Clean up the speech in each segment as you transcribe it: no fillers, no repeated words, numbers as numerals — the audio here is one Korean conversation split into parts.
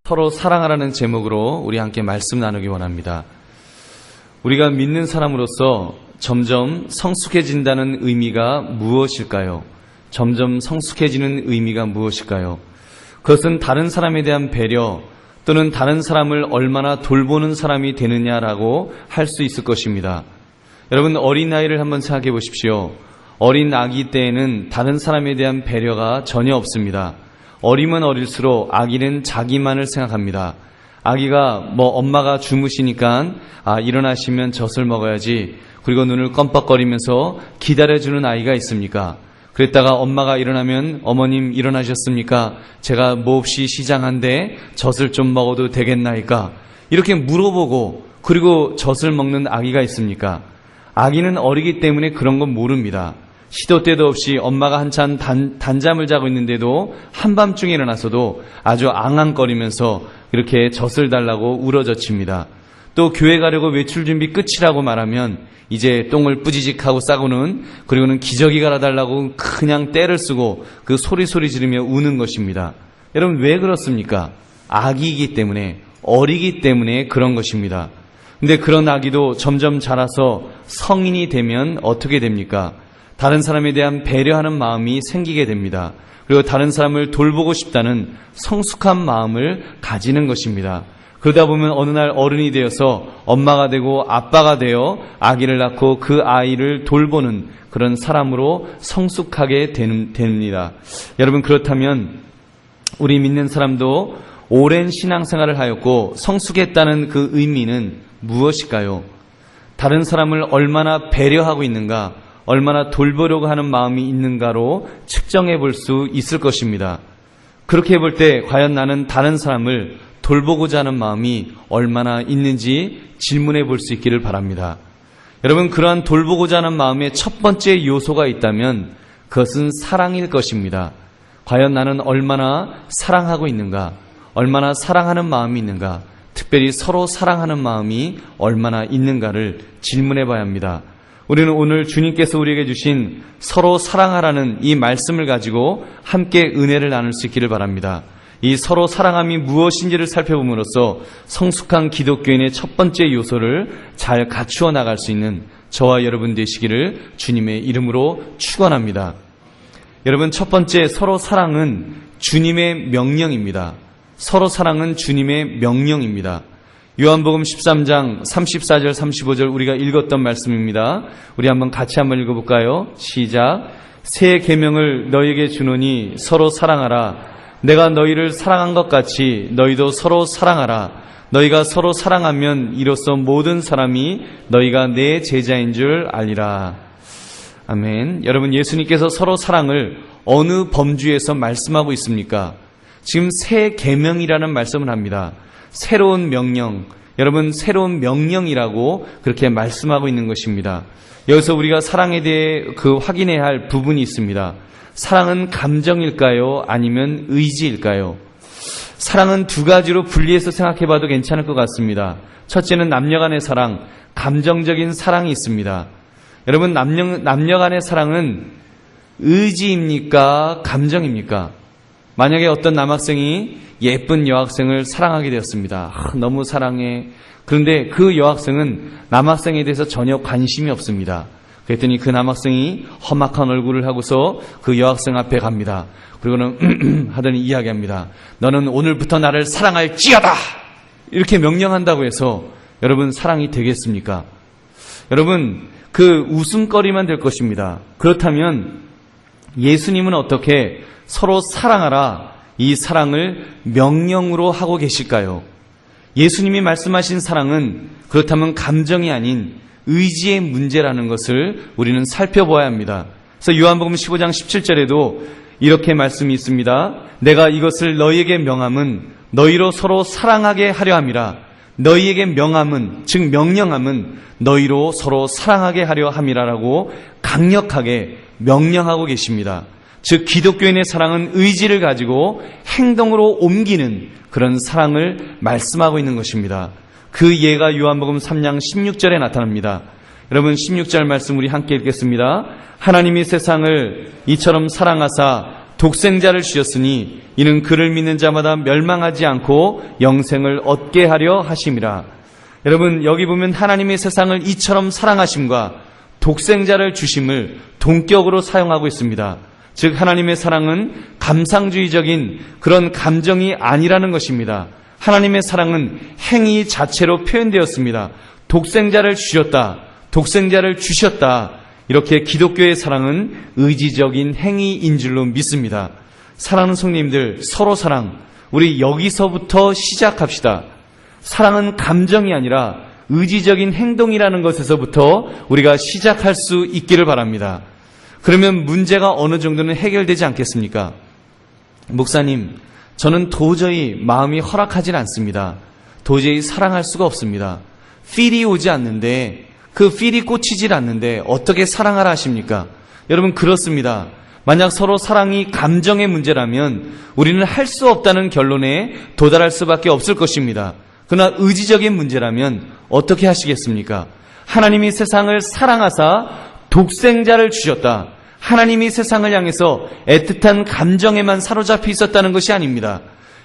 서로 사랑하라는 제목으로 우리 함께 말씀 나누기 원합니다. 우리가 믿는 사람으로서 점점 성숙해진다는 의미가 무엇일까요? 점점 성숙해지는 의미가 무엇일까요? 그것은 다른 사람에 대한 배려 또는 다른 사람을 얼마나 돌보는 사람이 되느냐라고 할 수 있을 것입니다. 여러분, 어린아이를 한번 생각해 보십시오. 어린 아기 때에는 다른 사람에 대한 배려가 전혀 없습니다. 어리면 어릴수록 아기는 자기만을 생각합니다. 아기가 엄마가 주무시니까 일어나시면 젖을 먹어야지, 그리고 눈을 껌뻑거리면서 기다려주는 아이가 있습니까? 그랬다가 엄마가 일어나면 어머님 일어나셨습니까? 제가 몹시 시장한데 젖을 좀 먹어도 되겠나이까? 이렇게 물어보고 그리고 젖을 먹는 아기가 있습니까? 아기는 어리기 때문에 그런 건 모릅니다. 시도 때도 없이 엄마가 한참 단잠을 자고 있는데도 한밤중에 일어나서도 아주 앙앙거리면서 이렇게 젖을 달라고 울어젖힙니다. 또 교회 가려고 외출 준비 끝이라고 말하면 이제 똥을 뿌지직하고 싸고는, 그리고는 기저귀 갈아달라고 그냥 떼를 쓰고 그 소리 지르며 우는 것입니다. 여러분, 왜 그렇습니까? 아기이기 때문에, 어리기 때문에 그런 것입니다. 근데 그런 아기도 점점 자라서 성인이 되면 어떻게 됩니까? 다른 사람에 대한 배려하는 마음이 생기게 됩니다. 그리고 다른 사람을 돌보고 싶다는 성숙한 마음을 가지는 것입니다. 그러다 보면 어느 날 어른이 되어서 엄마가 되고 아빠가 되어 아기를 낳고 그 아이를 돌보는 그런 사람으로 성숙하게 됩니다. 여러분, 그렇다면 우리 믿는 사람도 오랜 신앙생활을 하였고 성숙했다는 그 의미는 무엇일까요? 다른 사람을 얼마나 배려하고 있는가, 얼마나 돌보려고 하는 마음이 있는가로 측정해 볼 수 있을 것입니다. 그렇게 볼 때 과연 나는 다른 사람을 돌보고자 하는 마음이 얼마나 있는지 질문해 볼 수 있기를 바랍니다. 여러분, 그러한 돌보고자 하는 마음의 첫 번째 요소가 있다면 그것은 사랑일 것입니다. 과연 나는 얼마나 사랑하고 있는가, 얼마나 사랑하는 마음이 있는가, 특별히 서로 사랑하는 마음이 얼마나 있는가를 질문해 봐야 합니다. 우리는 오늘 주님께서 우리에게 주신 서로 사랑하라는 이 말씀을 가지고 함께 은혜를 나눌 수 있기를 바랍니다. 이 서로 사랑함이 무엇인지를 살펴봄으로써 성숙한 기독교인의 첫 번째 요소를 잘 갖추어 나갈 수 있는 저와 여러분 되시기를 주님의 이름으로 축원합니다. 여러분, 첫 번째, 서로 사랑은 주님의 명령입니다. 서로 사랑은 주님의 명령입니다. 요한복음 13장 34절 35절 우리가 읽었던 말씀입니다. 우리 한번 같이 한번 읽어볼까요? 시작. 새 계명을 너희에게 주노니 서로 사랑하라. 내가 너희를 사랑한 것 같이 너희도 서로 사랑하라. 너희가 서로 사랑하면 이로써 모든 사람이 너희가 내 제자인 줄 알리라. 아멘. 여러분, 예수님께서 서로 사랑을 어느 범주에서 말씀하고 있습니까? 지금 새 계명이라는 말씀을 합니다. 새로운 명령, 여러분, 새로운 명령이라고 그렇게 말씀하고 있는 것입니다. 여기서 우리가 사랑에 대해 확인해야 할 부분이 있습니다. 사랑은 감정일까요? 아니면 의지일까요? 사랑은 두 가지로 분리해서 생각해 봐도 괜찮을 것 같습니다. 첫째는 남녀 간의 사랑, 감정적인 사랑이 있습니다. 여러분, 남녀 간의 사랑은 의지입니까? 감정입니까? 만약에 어떤 남학생이 예쁜 여학생을 사랑하게 되었습니다. 너무 사랑해. 그런데 그 여학생은 남학생에 대해서 전혀 관심이 없습니다. 그랬더니 그 남학생이 험악한 얼굴을 하고서 그 여학생 앞에 갑니다. 그리고는 하더니 이야기합니다. 너는 오늘부터 나를 사랑할지어다! 이렇게 명령한다고 해서 여러분, 사랑이 되겠습니까? 여러분, 그 웃음거리만 될 것입니다. 그렇다면 예수님은 어떻게 서로 사랑하라, 이 사랑을 명령으로 하고 계실까요? 예수님이 말씀하신 사랑은 그렇다면 감정이 아닌 의지의 문제라는 것을 우리는 살펴봐야 합니다. 그래서 요한복음 15장 17절에도 이렇게 말씀이 있습니다. 내가 이것을 너희에게 명함은 너희로 서로 사랑하게 하려 함이라. 너희에게 명함은, 즉 명령함은 너희로 서로 사랑하게 하려 함이라라고 강력하게 명령하고 계십니다. 즉 기독교인의 사랑은 의지를 가지고 행동으로 옮기는 그런 사랑을 말씀하고 있는 것입니다. 그 예가 요한복음 3장 16절에 나타납니다. 여러분, 16절 말씀 우리 함께 읽겠습니다. 하나님이 세상을 이처럼 사랑하사 독생자를 주셨으니 이는 그를 믿는 자마다 멸망하지 않고 영생을 얻게 하려 하심이라. 여러분, 여기 보면 하나님의 세상을 이처럼 사랑하심과 독생자를 주심을 동격으로 사용하고 있습니다. 즉 하나님의 사랑은 감상주의적인 그런 감정이 아니라는 것입니다. 하나님의 사랑은 행위 자체로 표현되었습니다. 독생자를 주셨다, 독생자를 주셨다. 이렇게 기독교의 사랑은 의지적인 행위인 줄로 믿습니다. 사랑하는 성도님들, 서로 사랑, 우리 여기서부터 시작합시다. 사랑은 감정이 아니라 의지적인 행동이라는 것에서부터 우리가 시작할 수 있기를 바랍니다. 그러면 문제가 어느 정도는 해결되지 않겠습니까? 목사님, 저는 도저히 마음이 허락하진 않습니다. 도저히 사랑할 수가 없습니다. 필이 오지 않는데, 그 필이 꽂히질 않는데 어떻게 사랑하라 하십니까? 여러분, 그렇습니다. 만약 서로 사랑이 감정의 문제라면 우리는 할 수 없다는 결론에 도달할 수밖에 없을 것입니다. 그러나 의지적인 문제라면 어떻게 하시겠습니까? 하나님이 세상을 사랑하사 독생자를 주셨다. 하나님이 세상을 향해서 애틋한 감정에만 사로잡혀 있었다는 것이 아닙니다.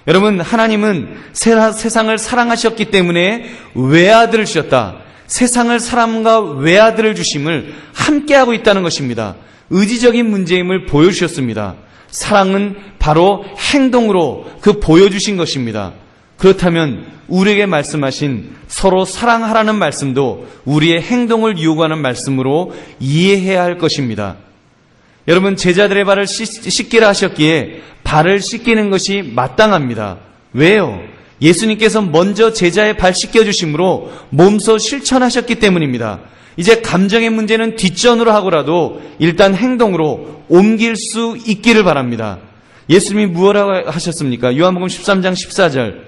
여러분, 하나님은 세상을 사랑하셨기 때문에 외아들을 주셨다. 세상을 사람과 외아들을 주심을 함께하고 있다는 것입니다. 의지적인 문제임을 보여주셨습니다. 사랑은 바로 행동으로 그 보여주신 것입니다. 그렇다면 우리에게 말씀하신 서로 사랑하라는 말씀도 우리의 행동을 요구하는 말씀으로 이해해야 할 것입니다. 여러분, 제자들의 발을 씻기라 하셨기에 발을 씻기는 것이 마땅합니다. 왜요? 예수님께서 먼저 제자의 발 씻겨주심으로 몸소 실천하셨기 때문입니다. 이제 감정의 문제는 뒷전으로 하고라도 일단 행동으로 옮길 수 있기를 바랍니다. 예수님이 무엇라고 하셨습니까? 요한복음 13장 14절,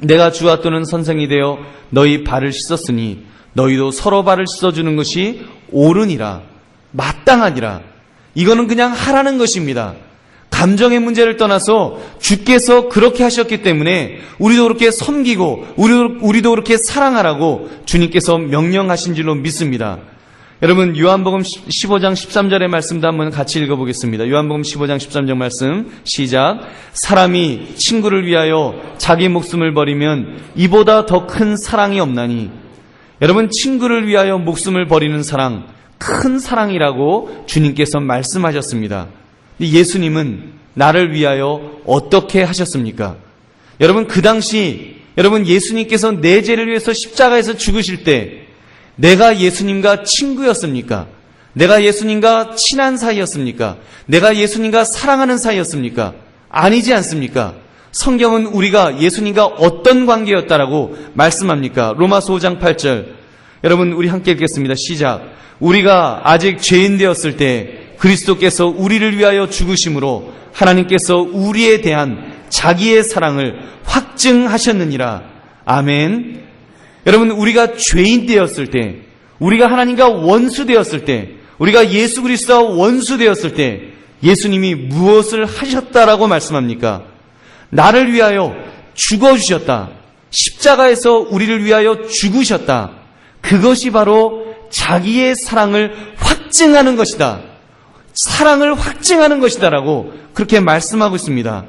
내가 주와 또는 선생이 되어 너희 발을 씻었으니 너희도 서로 발을 씻어주는 것이 옳으니라, 마땅하니라. 이거는 그냥 하라는 것입니다. 감정의 문제를 떠나서 주께서 그렇게 하셨기 때문에 우리도 그렇게 섬기고 우리도 그렇게 사랑하라고 주님께서 명령하신 줄로 믿습니다. 여러분, 요한복음 15장 13절의 말씀도 한번 같이 읽어보겠습니다. 요한복음 15장 13절 말씀 시작. 사람이 친구를 위하여 자기 목숨을 버리면 이보다 더 큰 사랑이 없나니. 여러분, 친구를 위하여 목숨을 버리는 사랑, 큰 사랑이라고 주님께서 말씀하셨습니다. 예수님은 나를 위하여 어떻게 하셨습니까? 여러분, 그 당시 예수님께서 내 죄를 위해서 십자가에서 죽으실 때 내가 예수님과 친구였습니까? 내가 예수님과 친한 사이였습니까? 내가 예수님과 사랑하는 사이였습니까? 아니지 않습니까? 성경은 우리가 예수님과 어떤 관계였다라고 말씀합니까? 로마서 5장 8절, 여러분 우리 함께 읽겠습니다. 시작. 우리가 아직 죄인 되었을 때 그리스도께서 우리를 위하여 죽으심으로 하나님께서 우리에 대한 자기의 사랑을 확증하셨느니라. 아멘. 여러분, 우리가 죄인 되었을 때, 우리가 하나님과 원수 되었을 때, 우리가 예수 그리스도와 원수 되었을 때 예수님이 무엇을 하셨다라고 말씀합니까? 나를 위하여 죽어주셨다. 십자가에서 우리를 위하여 죽으셨다. 그것이 바로 자기의 사랑을 확증하는 것이다. 사랑을 확증하는 것이다라고 그렇게 말씀하고 있습니다.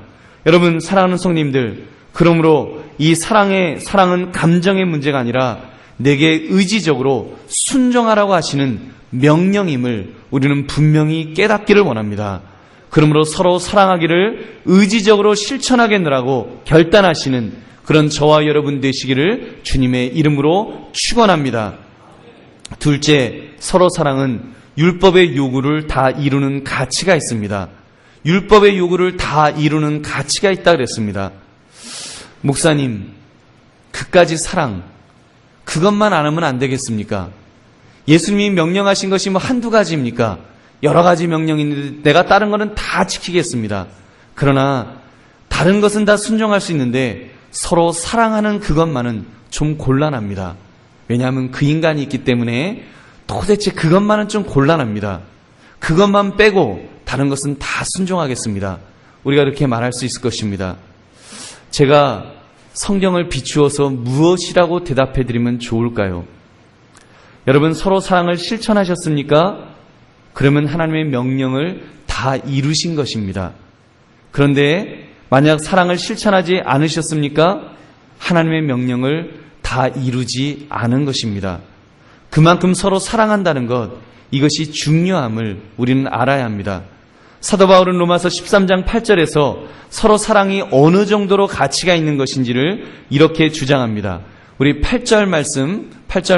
여러분, 사랑하는 성님들, 그러므로 이 사랑은 감정의 문제가 아니라 내게 의지적으로 순종하라고 하시는 명령임을 우리는 분명히 깨닫기를 원합니다. 그러므로 서로 사랑하기를 의지적으로 실천하겠느라고 결단하시는 그런 저와 여러분 되시기를 주님의 이름으로 축원합니다. 둘째, 서로 사랑은 율법의 요구를 다 이루는 가치가 있습니다. 율법의 요구를 다 이루는 가치가 있다 그랬습니다. 목사님, 그까지 사랑, 그것만 안 하면 안 되겠습니까? 예수님이 명령하신 것이 뭐 한두 가지입니까? 여러 가지 명령이 있는데 내가 다른 거는 다 지키겠습니다. 그러나 다른 것은 다 순종할 수 있는데 서로 사랑하는 그것만은 좀 곤란합니다. 왜냐하면 그 인간이 있기 때문에 도대체 그것만은 좀 곤란합니다. 그것만 빼고 다른 것은 다 순종하겠습니다. 우리가 이렇게 말할 수 있을 것입니다. 제가 성경을 비추어서 무엇이라고 대답해 드리면 좋을까요? 여러분, 서로 사랑을 실천하셨습니까? 그러면 하나님의 명령을 다 이루신 것입니다. 그런데 만약 사랑을 실천하지 않으셨습니까? 하나님의 명령을 다 이루지 않은 것입니다. 그만큼 서로 사랑한다는 것, 이것이 중요함을 우리는 알아야 합니다. 사도 바울은 로마서 13장 8절에서 서로 사랑이 어느 정도로 가치가 있는 것인지를 이렇게 주장합니다. 우리 8절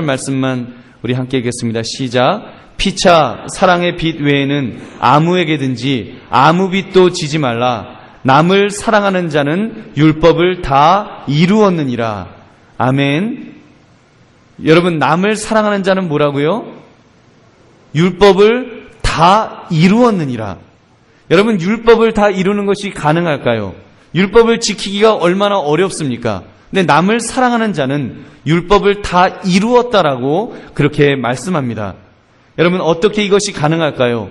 말씀만 우리 함께 읽겠습니다. 시작. 피차 사랑의 빛 외에는 아무에게든지 아무 빛도 지지 말라. 남을 사랑하는 자는 율법을 다 이루었느니라. 아멘. 여러분, 남을 사랑하는 자는 뭐라고요? 율법을 다 이루었느니라. 여러분, 율법을 다 이루는 것이 가능할까요? 율법을 지키기가 얼마나 어렵습니까? 근데 남을 사랑하는 자는 율법을 다 이루었다라고 그렇게 말씀합니다. 여러분, 어떻게 이것이 가능할까요?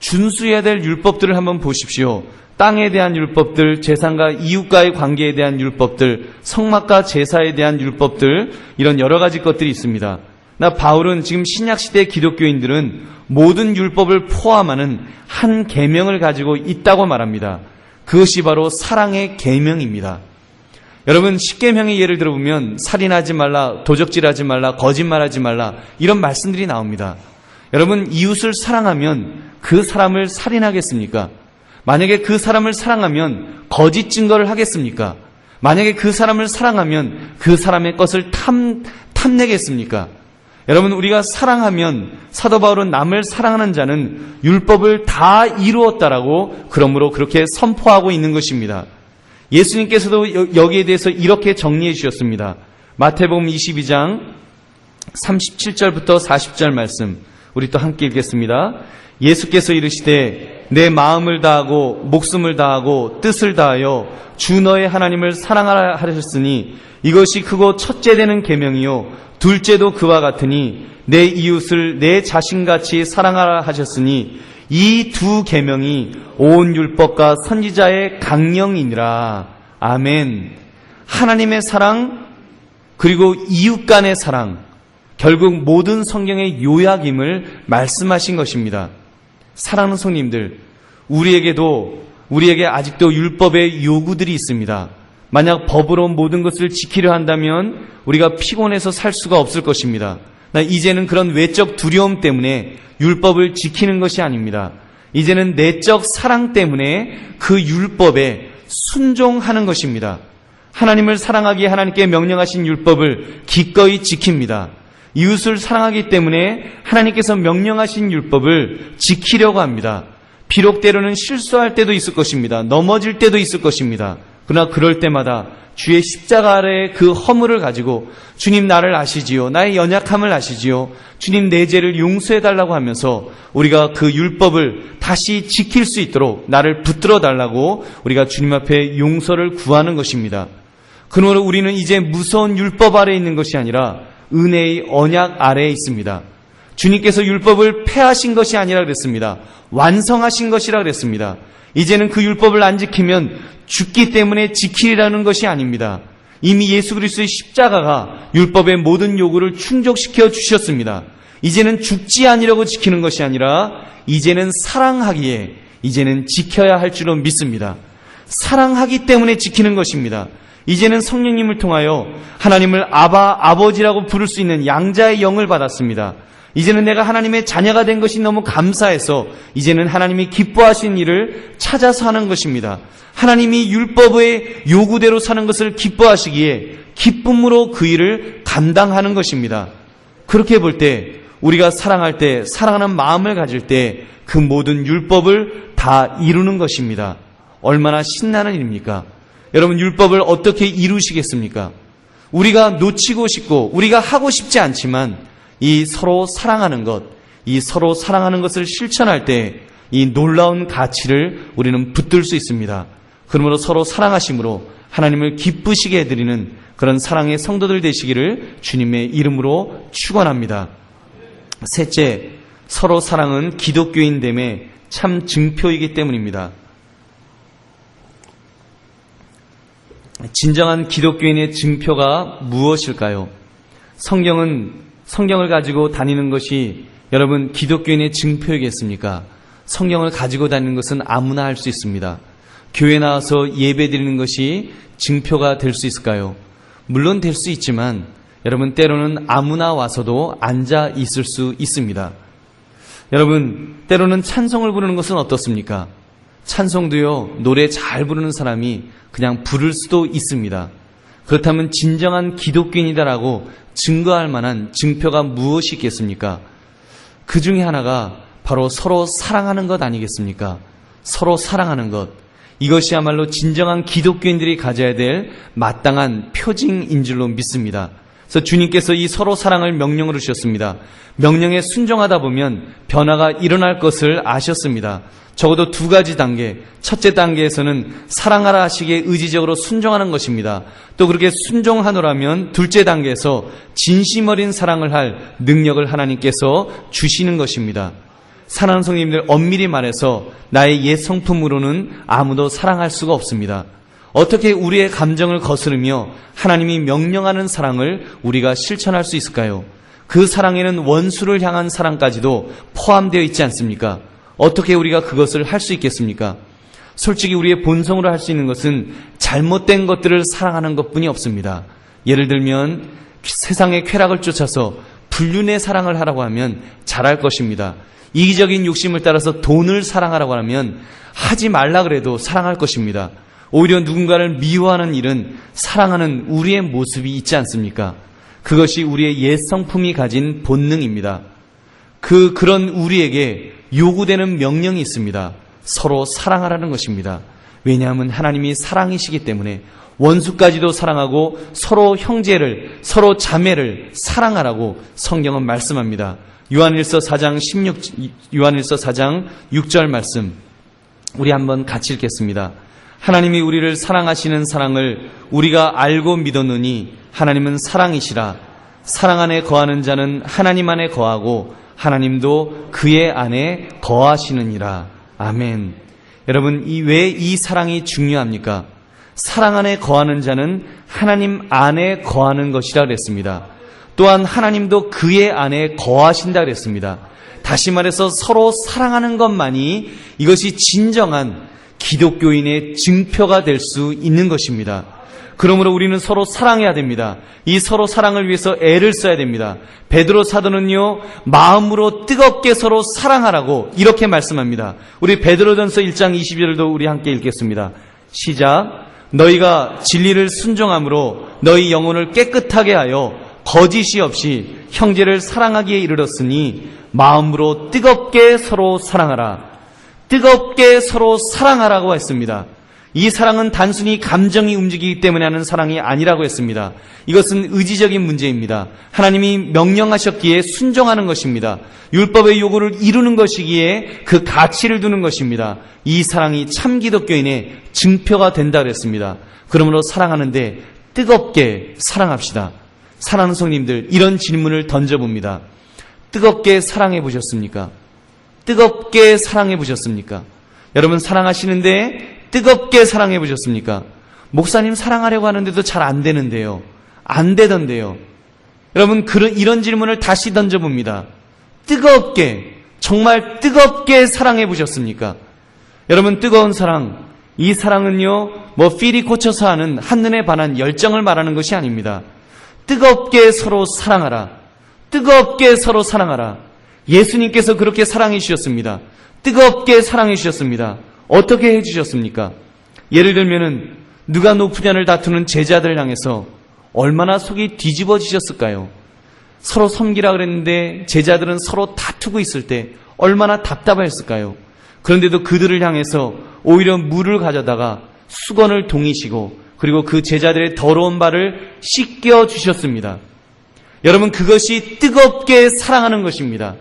준수해야 될 율법들을 한번 보십시오. 땅에 대한 율법들, 재산과 이웃과의 관계에 대한 율법들, 성막과 제사에 대한 율법들, 이런 여러 가지 것들이 있습니다. 바울은 지금 신약시대 기독교인들은 모든 율법을 포함하는 한 계명을 가지고 있다고 말합니다. 그것이 바로 사랑의 계명입니다. 여러분, 십계명의 예를 들어보면 살인하지 말라, 도적질하지 말라, 거짓말하지 말라, 이런 말씀들이 나옵니다. 여러분, 이웃을 사랑하면 그 사람을 살인하겠습니까? 만약에 그 사람을 사랑하면 거짓 증거를 하겠습니까? 만약에 그 사람을 사랑하면 그 사람의 것을 탐내겠습니까? 여러분, 우리가 사랑하면, 사도 바울은 남을 사랑하는 자는 율법을 다 이루었다라고 그러므로 그렇게 선포하고 있는 것입니다. 예수님께서도 여기에 대해서 이렇게 정리해 주셨습니다. 마태복음 22장 37절부터 40절 말씀, 우리 또 함께 읽겠습니다. 예수께서 이르시되 내 마음을 다하고 목숨을 다하고 뜻을 다하여 주 너의 하나님을 사랑하라 하셨으니 이것이 크고 첫째 되는 계명이요 둘째도 그와 같으니 내 이웃을 내 자신같이 사랑하라 하셨으니 이 두 계명이 온 율법과 선지자의 강령이니라. 아멘. 하나님의 사랑 그리고 이웃 간의 사랑, 결국 모든 성경의 요약임을 말씀하신 것입니다. 사랑하는 성님들, 우리에게 아직도 율법의 요구들이 있습니다. 만약 법으로 모든 것을 지키려 한다면 우리가 피곤해서 살 수가 없을 것입니다. 이제는 그런 외적 두려움 때문에 율법을 지키는 것이 아닙니다. 이제는 내적 사랑 때문에 그 율법에 순종하는 것입니다. 하나님을 사랑하기에 하나님께 명령하신 율법을 기꺼이 지킵니다. 이웃을 사랑하기 때문에 하나님께서 명령하신 율법을 지키려고 합니다. 비록 때로는 실수할 때도 있을 것입니다. 넘어질 때도 있을 것입니다. 그러나 그럴 때마다 주의 십자가 아래의 그 허물을 가지고 주님 나를 아시지요. 나의 연약함을 아시지요. 주님 내 죄를 용서해달라고 하면서 우리가 그 율법을 다시 지킬 수 있도록 나를 붙들어 달라고 우리가 주님 앞에 용서를 구하는 것입니다. 그러므로 우리는 이제 무서운 율법 아래에 있는 것이 아니라 은혜의 언약 아래에 있습니다. 주님께서 율법을 폐하신 것이 아니라 그랬습니다. 완성하신 것이라 그랬습니다. 이제는 그 율법을 안 지키면 죽기 때문에 지키라는 것이 아닙니다. 이미 예수 그리스도의 십자가가 율법의 모든 요구를 충족시켜 주셨습니다. 이제는 죽지 아니려고 지키는 것이 아니라 이제는 사랑하기에 이제는 지켜야 할 줄로 믿습니다. 사랑하기 때문에 지키는 것입니다. 이제는 성령님을 통하여 하나님을 아버지라고 부를 수 있는 양자의 영을 받았습니다. 이제는 내가 하나님의 자녀가 된 것이 너무 감사해서 이제는 하나님이 기뻐하신 일을 찾아서 하는 것입니다. 하나님이 율법의 요구대로 사는 것을 기뻐하시기에 기쁨으로 그 일을 감당하는 것입니다. 그렇게 볼 때 우리가 사랑할 때, 사랑하는 마음을 가질 때 그 모든 율법을 다 이루는 것입니다. 얼마나 신나는 일입니까? 여러분, 율법을 어떻게 이루시겠습니까? 우리가 놓치고 싶고 우리가 하고 싶지 않지만 이 서로 사랑하는 것, 이 서로 사랑하는 것을 실천할 때 이 놀라운 가치를 우리는 붙들 수 있습니다. 그러므로 서로 사랑하심으로 하나님을 기쁘시게 해드리는 그런 사랑의 성도들 되시기를 주님의 이름으로 축원합니다. 셋째, 서로 사랑은 기독교인됨의 참 증표이기 때문입니다. 진정한 기독교인의 증표가 무엇일까요? 성경을 가지고 다니는 것이 여러분 기독교인의 증표이겠습니까? 성경을 가지고 다니는 것은 아무나 할 수 있습니다. 교회 나와서 예배 드리는 것이 증표가 될 수 있을까요? 물론 될 수 있지만 여러분, 때로는 아무나 와서도 앉아 있을 수 있습니다. 여러분, 때로는 찬송을 부르는 것은 어떻습니까? 찬송도요, 노래 잘 부르는 사람이 그냥 부를 수도 있습니다. 그렇다면 진정한 기독교인이다라고 증거할 만한 증표가 무엇이 있겠습니까? 그 중에 하나가 바로 서로 사랑하는 것 아니겠습니까? 서로 사랑하는 것. 이것이야말로 진정한 기독교인들이 가져야 될 마땅한 표징인 줄로 믿습니다. 그래서 주님께서 이 서로 사랑을 명령으로 주셨습니다. 명령에 순종하다 보면 변화가 일어날 것을 아셨습니다. 적어도 두 가지 단계. 첫째 단계에서는 사랑하라 하시기에 의지적으로 순종하는 것입니다. 또 그렇게 순종하노라면 둘째 단계에서 진심 어린 사랑을 할 능력을 하나님께서 주시는 것입니다. 사랑하는 성도님들, 엄밀히 말해서 나의 옛 성품으로는 아무도 사랑할 수가 없습니다. 어떻게 우리의 감정을 거스르며 하나님이 명령하는 사랑을 우리가 실천할 수 있을까요? 그 사랑에는 원수를 향한 사랑까지도 포함되어 있지 않습니까? 어떻게 우리가 그것을 할 수 있겠습니까? 솔직히 우리의 본성으로 할 수 있는 것은 잘못된 것들을 사랑하는 것뿐이 없습니다. 예를 들면 세상의 쾌락을 쫓아서 불륜의 사랑을 하라고 하면 잘할 것입니다. 이기적인 욕심을 따라서 돈을 사랑하라고 하면 하지 말라 그래도 사랑할 것입니다. 오히려 누군가를 미워하는 일은 사랑하는 우리의 모습이 있지 않습니까? 그것이 우리의 옛 성품이 가진 본능입니다. 그런 우리에게 요구되는 명령이 있습니다. 서로 사랑하라는 것입니다. 왜냐하면 하나님이 사랑이시기 때문에 원수까지도 사랑하고 서로 형제를, 서로 자매를 사랑하라고 성경은 말씀합니다. 요한일서 4장 6절 말씀 우리 한번 같이 읽겠습니다. 하나님이 우리를 사랑하시는 사랑을 우리가 알고 믿었느니 하나님은 사랑이시라. 사랑 안에 거하는 자는 하나님 안에 거하고 하나님도 그의 안에 거하시느니라. 아멘. 여러분, 왜 이 사랑이 중요합니까? 사랑 안에 거하는 자는 하나님 안에 거하는 것이라 그랬습니다. 또한 하나님도 그의 안에 거하신다 그랬습니다. 다시 말해서 서로 사랑하는 것만이 이것이 진정한 기독교인의 증표가 될 수 있는 것입니다. 그러므로 우리는 서로 사랑해야 됩니다. 이 서로 사랑을 위해서 애를 써야 됩니다. 베드로 사도는요, 마음으로 뜨겁게 서로 사랑하라고 이렇게 말씀합니다. 우리 베드로전서 1장 20절도 우리 함께 읽겠습니다. 시작. 너희가 진리를 순종함으로 너희 영혼을 깨끗하게 하여 거짓이 없이 형제를 사랑하기에 이르렀으니 마음으로 뜨겁게 서로 사랑하라. 뜨겁게 서로 사랑하라고 했습니다. 이 사랑은 단순히 감정이 움직이기 때문에 하는 사랑이 아니라고 했습니다. 이것은 의지적인 문제입니다. 하나님이 명령하셨기에 순종하는 것입니다. 율법의 요구를 이루는 것이기에 그 가치를 두는 것입니다. 이 사랑이 참 기독교인의 증표가 된다 그랬습니다. 그러므로 사랑하는데 뜨겁게 사랑합시다. 사랑하는 성님들, 이런 질문을 던져봅니다. 뜨겁게 사랑해 보셨습니까? 뜨겁게 사랑해 보셨습니까? 여러분, 사랑하시는데 뜨겁게 사랑해 보셨습니까? 목사님 사랑하려고 하는데도 잘 안 되는데요. 안 되던데요. 여러분, 이런 질문을 다시 던져봅니다. 뜨겁게, 정말 뜨겁게 사랑해 보셨습니까? 여러분, 뜨거운 사랑, 이 사랑은요, 필이 꽂혀서 하는 한눈에 반한 열정을 말하는 것이 아닙니다. 뜨겁게 서로 사랑하라. 뜨겁게 서로 사랑하라. 예수님께서 그렇게 사랑해 주셨습니다. 뜨겁게 사랑해 주셨습니다. 어떻게 해주셨습니까? 예를 들면은 누가 높으냐를 다투는 제자들 향해서 얼마나 속이 뒤집어지셨을까요? 서로 섬기라 그랬는데 제자들은 서로 다투고 있을 때 얼마나 답답했을까요? 그런데도 그들을 향해서 오히려 물을 가져다가 수건을 동이시고 그리고 그 제자들의 더러운 발을 씻겨 주셨습니다. 여러분, 그것이 뜨겁게 사랑하는 것입니다.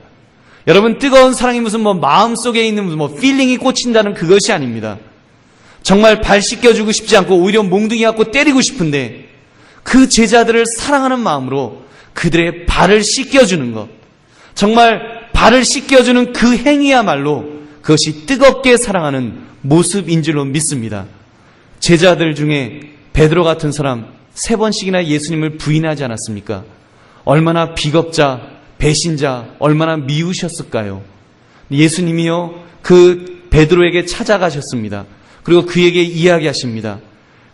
여러분, 뜨거운 사랑이 무슨 마음속에 있는 무슨 필링이 꽂힌다는 그것이 아닙니다. 정말 발 씻겨주고 싶지 않고 오히려 몽둥이 갖고 때리고 싶은데 그 제자들을 사랑하는 마음으로 그들의 발을 씻겨주는 것, 정말 발을 씻겨주는 그 행위야말로 그것이 뜨겁게 사랑하는 모습인 줄로 믿습니다. 제자들 중에 베드로 같은 사람 3번씩이나 예수님을 부인하지 않았습니까? 얼마나 비겁자, 배신자, 얼마나 미우셨을까요? 예수님이요, 그 베드로에게 찾아가셨습니다. 그리고 그에게 이야기하십니다.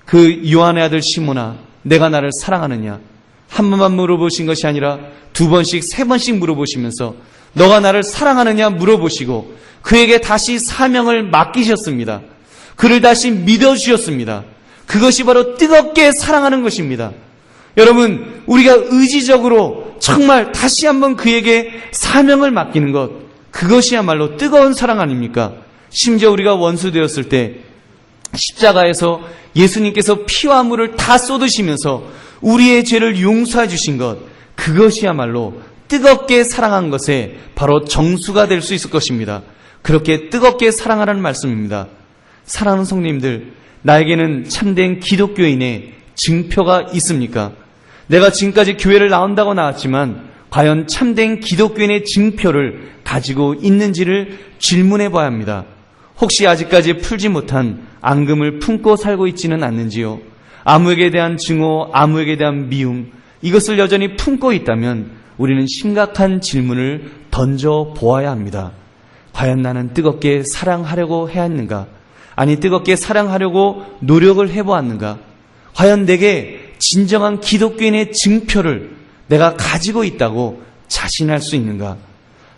그 요한의 아들 시몬아, 내가 나를 사랑하느냐? 한 번만 물어보신 것이 아니라 두 번씩, 세 번씩 물어보시면서 너가 나를 사랑하느냐 물어보시고 그에게 다시 사명을 맡기셨습니다. 그를 다시 믿어주셨습니다. 그것이 바로 뜨겁게 사랑하는 것입니다. 여러분, 우리가 의지적으로 정말 다시 한번 그에게 사명을 맡기는 것, 그것이야말로 뜨거운 사랑 아닙니까? 심지어 우리가 원수 되었을 때 십자가에서 예수님께서 피와 물을 다 쏟으시면서 우리의 죄를 용서해 주신 것, 그것이야말로 뜨겁게 사랑한 것에 바로 정수가 될 수 있을 것입니다. 그렇게 뜨겁게 사랑하라는 말씀입니다. 사랑하는 성도님들, 나에게는 참된 기독교인의 증표가 있습니까? 내가 지금까지 교회를 나온다고 나왔지만 과연 참된 기독교인의 증표를 가지고 있는지를 질문해 봐야 합니다. 혹시 아직까지 풀지 못한 앙금을 품고 살고 있지는 않는지요? 아무에게 대한 증오, 아무에게 대한 미움, 이것을 여전히 품고 있다면 우리는 심각한 질문을 던져 보아야 합니다. 과연 나는 뜨겁게 사랑하려고 해야 했는가? 아니, 뜨겁게 사랑하려고 노력을 해보았는가? 과연 내게 진정한 기독교인의 증표를 내가 가지고 있다고 자신할 수 있는가?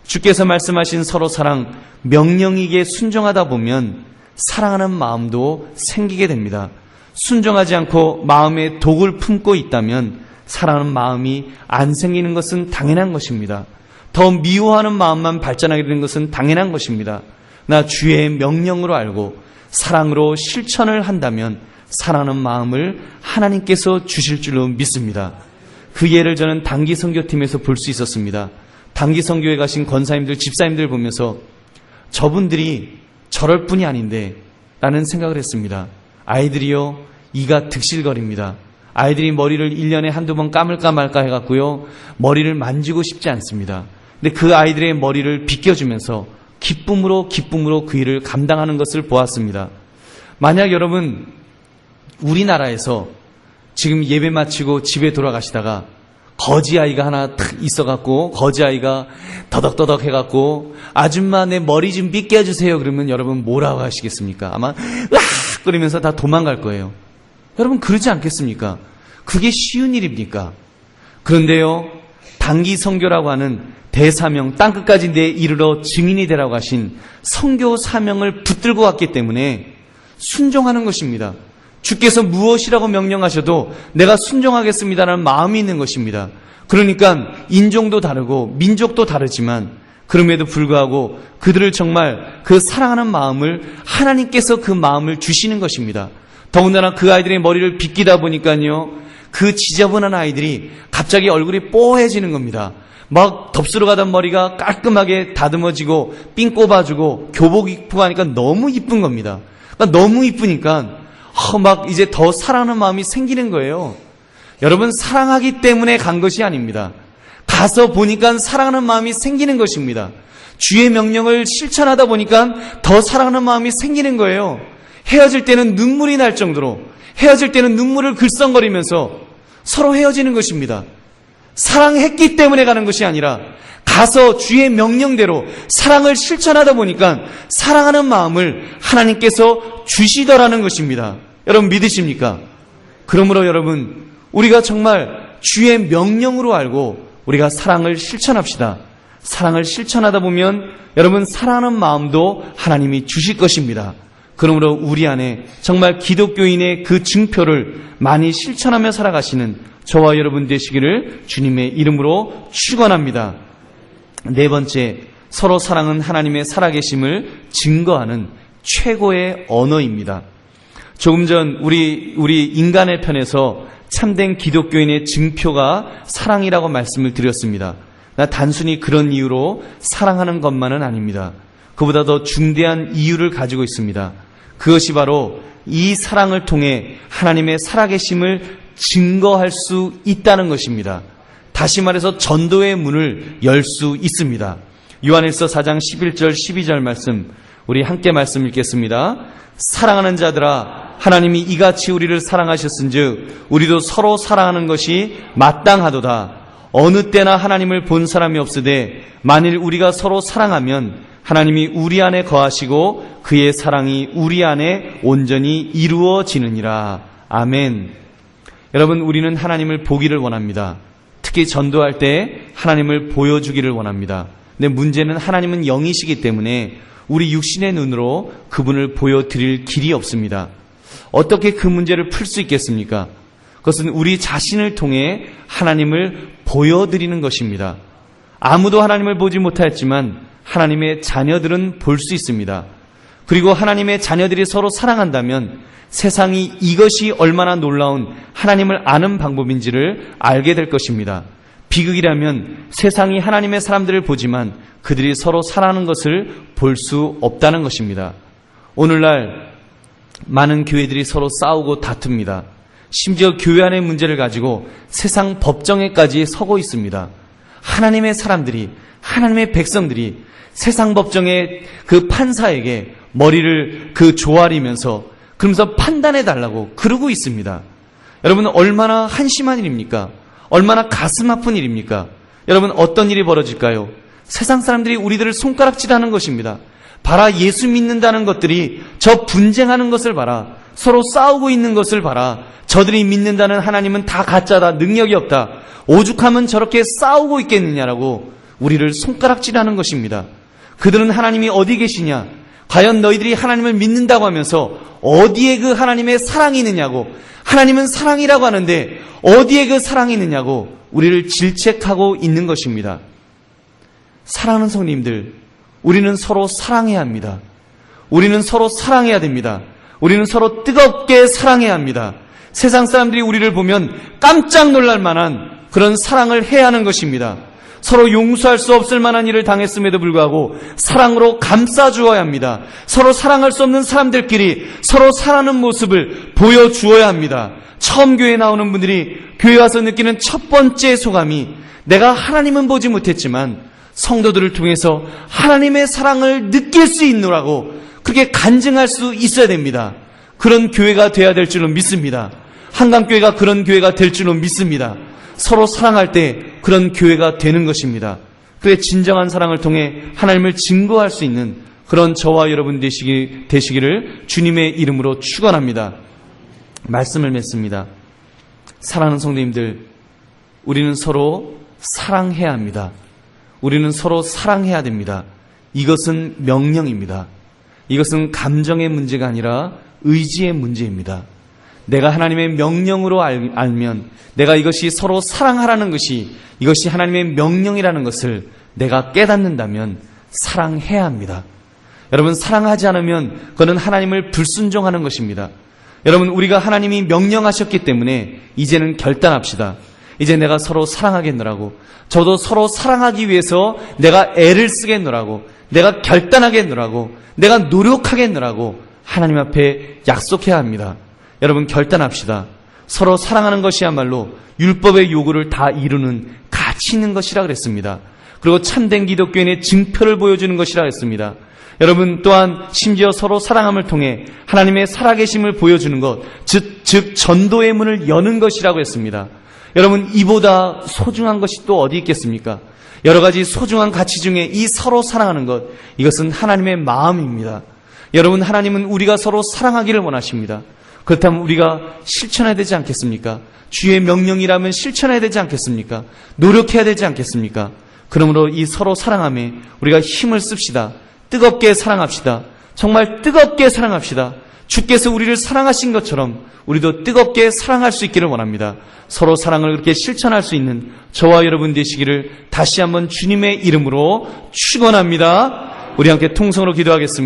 주께서 말씀하신 서로 사랑, 명령에게 순종하다 보면 사랑하는 마음도 생기게 됩니다. 순종하지 않고 마음에 독을 품고 있다면 사랑하는 마음이 안 생기는 것은 당연한 것입니다. 더 미워하는 마음만 발전하게 되는 것은 당연한 것입니다. 나 주의 명령으로 알고 사랑으로 실천을 한다면 사랑하는 마음을 하나님께서 주실 줄로 믿습니다. 그 예를 저는 단기 선교팀에서 볼 수 있었습니다. 단기 선교에 가신 권사님들, 집사님들 보면서 저분들이 저럴 뿐이 아닌데 라는 생각을 했습니다. 아이들이요, 이가 득실거립니다. 아이들이 머리를 1년에 한두 번 감을까 말까 해갖고요, 머리를 만지고 싶지 않습니다. 근데 그 아이들의 머리를 빗겨주면서 기쁨으로 그 일을 감당하는 것을 보았습니다. 만약 여러분, 우리나라에서 지금 예배 마치고 집에 돌아가시다가 거지 아이가 하나 탁 있어갖고, 거지 아이가 더덕더덕 해갖고, 아줌마 내 머리 좀 빗겨주세요 그러면 여러분 뭐라고 하시겠습니까? 아마 으악 그러면서 다 도망갈 거예요. 여러분, 그러지 않겠습니까? 그게 쉬운 일입니까? 그런데요, 단기 선교라고 하는 대사명, 땅끝까지 내 이르러 증인이 되라고 하신 선교 사명을 붙들고 왔기 때문에 순종하는 것입니다. 주께서 무엇이라고 명령하셔도 내가 순종하겠습니다라는 마음이 있는 것입니다. 그러니까 인종도 다르고 민족도 다르지만 그럼에도 불구하고 그들을 정말 그 사랑하는 마음을 하나님께서 그 마음을 주시는 것입니다. 더군다나 그 아이들의 머리를 빗기다 보니까요, 그 지저분한 아이들이 갑자기 얼굴이 뽀해지는 겁니다. 막 덥수로 가던 머리가 깔끔하게 다듬어지고 삥 꼽아주고 교복 입고 하니까 너무 이쁜 겁니다. 그러니까 너무 이쁘니까 막 이제 더 사랑하는 마음이 생기는 거예요. 여러분, 사랑하기 때문에 간 것이 아닙니다. 가서 보니까 사랑하는 마음이 생기는 것입니다. 주의 명령을 실천하다 보니까 더 사랑하는 마음이 생기는 거예요. 헤어질 때는 눈물이 날 정도로, 헤어질 때는 눈물을 글썽거리면서 서로 헤어지는 것입니다. 사랑했기 때문에 가는 것이 아니라 가서 주의 명령대로 사랑을 실천하다 보니까 사랑하는 마음을 하나님께서 주시더라는 것입니다. 여러분, 믿으십니까? 그러므로 여러분, 우리가 정말 주의 명령으로 알고 우리가 사랑을 실천합시다. 사랑을 실천하다 보면 여러분, 사랑하는 마음도 하나님이 주실 것입니다. 그러므로 우리 안에 정말 기독교인의 그 증표를 많이 실천하며 살아가시는 저와 여러분 되시기를 주님의 이름으로 축원합니다. 네 번째, 서로 사랑은 하나님의 살아계심을 증거하는 최고의 언어입니다. 조금 전 우리 인간의 편에서 참된 기독교인의 증표가 사랑이라고 말씀을 드렸습니다. 단순히 그런 이유로 사랑하는 것만은 아닙니다. 그보다 더 중대한 이유를 가지고 있습니다. 그것이 바로 이 사랑을 통해 하나님의 살아계심을 증거할 수 있다는 것입니다. 다시 말해서 전도의 문을 열 수 있습니다. 요한일서 4장 11절 12절 말씀, 우리 함께 말씀 읽겠습니다. 사랑하는 자들아, 하나님이 이같이 우리를 사랑하셨은즉 우리도 서로 사랑하는 것이 마땅하도다. 어느 때나 하나님을 본 사람이 없으되 만일 우리가 서로 사랑하면 하나님이 우리 안에 거하시고 그의 사랑이 우리 안에 온전히 이루어지느니라. 아멘. 여러분, 우리는 하나님을 보기를 원합니다. 특히 전도할 때 하나님을 보여주기를 원합니다. 근데 문제는 하나님은 영이시기 때문에 우리 육신의 눈으로 그분을 보여드릴 길이 없습니다. 어떻게 그 문제를 풀 수 있겠습니까? 그것은 우리 자신을 통해 하나님을 보여드리는 것입니다. 아무도 하나님을 보지 못하였지만 하나님의 자녀들은 볼 수 있습니다. 그리고 하나님의 자녀들이 서로 사랑한다면 세상이 이것이 얼마나 놀라운 하나님을 아는 방법인지를 알게 될 것입니다. 비극이라면 세상이 하나님의 사람들을 보지만 그들이 서로 사랑하는 것을 볼 수 없다는 것입니다. 오늘날 많은 교회들이 서로 싸우고 다툽니다. 심지어 교회 안의 문제를 가지고 세상 법정에까지 서고 있습니다. 하나님의 사람들이, 하나님의 백성들이 세상 법정의 그 판사에게 머리를 조아리면서 그러면서 판단해 달라고 그러고 있습니다. 여러분, 얼마나 한심한 일입니까? 얼마나 가슴 아픈 일입니까? 여러분, 어떤 일이 벌어질까요? 세상 사람들이 우리들을 손가락질하는 것입니다. 봐라, 예수 믿는다는 것들이 저 분쟁하는 것을 봐라. 서로 싸우고 있는 것을 봐라. 저들이 믿는다는 하나님은 다 가짜다. 능력이 없다. 오죽하면 저렇게 싸우고 있겠느냐라고 우리를 손가락질하는 것입니다. 그들은 하나님이 어디 계시냐? 과연 너희들이 하나님을 믿는다고 하면서 어디에 그 하나님의 사랑이 있느냐고, 하나님은 사랑이라고 하는데 어디에 그 사랑이 있느냐고 우리를 질책하고 있는 것입니다. 사랑하는 성도님들, 우리는 서로 사랑해야 합니다. 우리는 서로 사랑해야 됩니다. 우리는 서로 뜨겁게 사랑해야 합니다. 세상 사람들이 우리를 보면 깜짝 놀랄 만한 그런 사랑을 해야 하는 것입니다. 서로 용서할 수 없을 만한 일을 당했음에도 불구하고 사랑으로 감싸주어야 합니다. 서로 사랑할 수 없는 사람들끼리 서로 사랑하는 모습을 보여주어야 합니다. 처음 교회에 나오는 분들이 교회 와서 느끼는 첫 번째 소감이, 내가 하나님은 보지 못했지만 성도들을 통해서 하나님의 사랑을 느낄 수 있노라고 그렇게 간증할 수 있어야 됩니다. 그런 교회가 돼야 될 줄로 믿습니다. 한강교회가 그런 교회가 될 줄로 믿습니다. 서로 사랑할 때 그런 교회가 되는 것입니다. 그의 진정한 사랑을 통해 하나님을 증거할 수 있는 그런 저와 여러분 되시기를 주님의 이름으로 축원합니다. 말씀을 맺습니다. 사랑하는 성도님들, 우리는 서로 사랑해야 합니다. 우리는 서로 사랑해야 됩니다. 이것은 명령입니다. 이것은 감정의 문제가 아니라 의지의 문제입니다. 내가 하나님의 명령으로 알면, 내가 이것이 서로 사랑하라는 것이, 이것이 하나님의 명령이라는 것을 내가 깨닫는다면 사랑해야 합니다. 여러분, 사랑하지 않으면 그것은 하나님을 불순종하는 것입니다. 여러분, 우리가 하나님이 명령하셨기 때문에 이제는 결단합시다. 이제 내가 서로 사랑하겠노라고, 저도 서로 사랑하기 위해서 내가 애를 쓰겠노라고, 내가 결단하겠노라고, 내가 노력하겠노라고 하나님 앞에 약속해야 합니다. 여러분, 결단합시다. 서로 사랑하는 것이야말로 율법의 요구를 다 이루는 가치 있는 것이라 그랬습니다. 그리고 참된 기독교인의 증표를 보여주는 것이라 했습니다. 여러분, 또한 심지어 서로 사랑함을 통해 하나님의 살아계심을 보여주는 것, 즉 전도의 문을 여는 것이라고 했습니다. 여러분, 이보다 소중한 것이 또 어디 있겠습니까? 여러 가지 소중한 가치 중에 이 서로 사랑하는 것, 이것은 하나님의 마음입니다. 여러분, 하나님은 우리가 서로 사랑하기를 원하십니다. 그렇다면 우리가 실천해야 되지 않겠습니까? 주의 명령이라면 실천해야 되지 않겠습니까? 노력해야 되지 않겠습니까? 그러므로 이 서로 사랑함에 우리가 힘을 씁시다. 뜨겁게 사랑합시다. 정말 뜨겁게 사랑합시다. 주께서 우리를 사랑하신 것처럼 우리도 뜨겁게 사랑할 수 있기를 원합니다. 서로 사랑을 그렇게 실천할 수 있는 저와 여러분 되시기를 다시 한번 주님의 이름으로 축원합니다. 우리 함께 통성으로 기도하겠습니다.